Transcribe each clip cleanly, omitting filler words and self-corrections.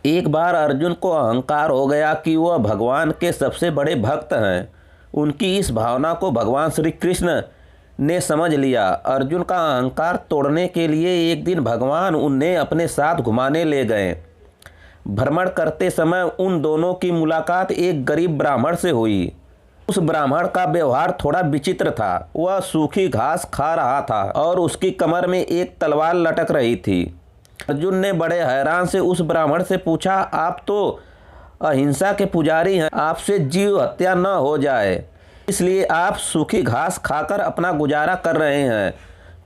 एक बार अर्जुन को अहंकार हो गया कि वह भगवान के सबसे बड़े भक्त हैं। उनकी इस भावना को भगवान श्री कृष्ण ने समझ लिया। अर्जुन का अहंकार तोड़ने के लिए एक दिन भगवान उन्हें अपने साथ घुमाने ले गए। भ्रमण करते समय उन दोनों की मुलाकात एक गरीब ब्राह्मण से हुई। उस ब्राह्मण का व्यवहार थोड़ा विचित्र था। वह सूखी घास खा रहा था और उसकी कमर में एक तलवार लटक रही थी। अर्जुन ने बड़े हैरान से उस ब्राह्मण से पूछा, आप तो अहिंसा के पुजारी हैं, आपसे जीव हत्या न हो जाए, इसलिए आप सूखी घास खाकर अपना गुजारा कर रहे हैं,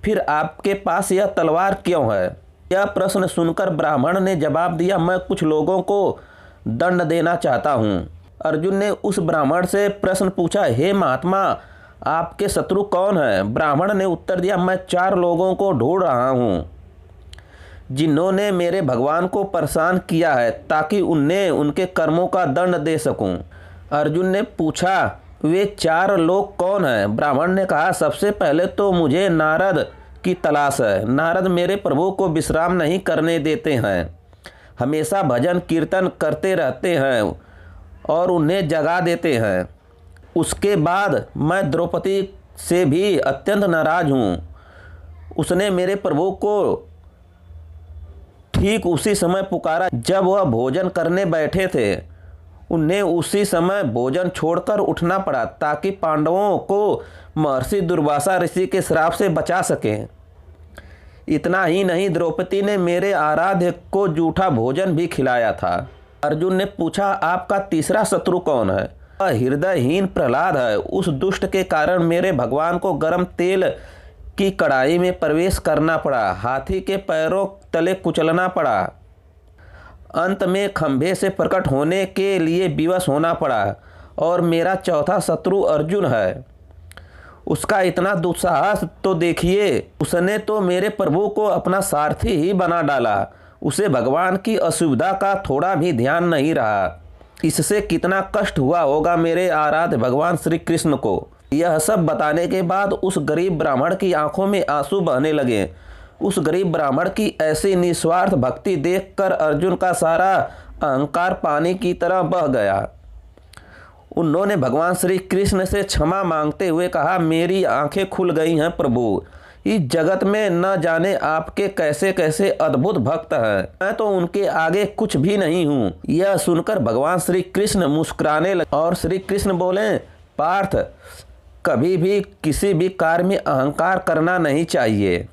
फिर आपके पास यह तलवार क्यों है? यह प्रश्न सुनकर ब्राह्मण ने जवाब दिया, मैं कुछ लोगों को दंड देना चाहता हूँ। अर्जुन ने उस ब्राह्मण से प्रश्न पूछा, हे महात्मा, आपके शत्रु कौन है? ब्राह्मण ने उत्तर दिया, मैं 4 लोगों को ढूंढ रहा हूँ जिन्होंने मेरे भगवान को परेशान किया है, ताकि उन्हें उनके कर्मों का दंड दे सकूं। अर्जुन ने पूछा, वे 4 लोग कौन हैं? ब्राह्मण ने कहा, सबसे पहले तो मुझे नारद की तलाश है। नारद मेरे प्रभु को विश्राम नहीं करने देते हैं, हमेशा भजन कीर्तन करते रहते हैं और उन्हें जगा देते हैं। उसके बाद मैं द्रौपदी से भी अत्यंत नाराज हूँ। उसने मेरे प्रभु को ठीक उसी समय पुकारा जब वह भोजन करने बैठे थे। उन्हें उसी समय भोजन छोड़कर उठना पड़ा ताकि पांडवों को महर्षि दुर्वासा ऋषि के श्राप से बचा सकें। इतना ही नहीं, द्रौपदी ने मेरे आराध्य को जूठा भोजन भी खिलाया था। अर्जुन ने पूछा, आपका तीसरा शत्रु कौन है? वह हृदयहीन प्रहलाद है। उस दुष्ट के कारण मेरे भगवान को गर्म तेल की कड़ाई में प्रवेश करना पड़ा, हाथी के पैरों तले कुचलना पड़ा, अंत में खंभे से प्रकट होने के लिए विवश होना पड़ा। और मेरा चौथा शत्रु अर्जुन है। उसका इतना दुस्साहस तो देखिए, उसने तो मेरे प्रभु को अपना सारथी ही बना डाला। उसे भगवान की असुविधा का थोड़ा भी ध्यान नहीं रहा। इससे कितना कष्ट हुआ होगा मेरे आराध्य भगवान श्री कृष्ण को। यह सब बताने के बाद उस गरीब ब्राह्मण की आंखों में आंसू बहने लगे। उस गरीब ब्राह्मण की ऐसी निस्वार्थ भक्ति देखकर अर्जुन का सारा अहंकार पानी की तरह बह गया। उन्होंने भगवान श्री कृष्ण से क्षमा मांगते हुए कहा, मेरी आंखें खुल गई हैं प्रभु। इस जगत में न जाने आपके कैसे कैसे अद्भुत भक्त हैं, मैं तो उनके आगे कुछ भी नहीं हूँ। यह सुनकर भगवान श्री कृष्ण मुस्कुराने लगे और श्री कृष्ण बोले, पार्थ, कभी भी किसी भी कार्य में अहंकार करना नहीं चाहिए।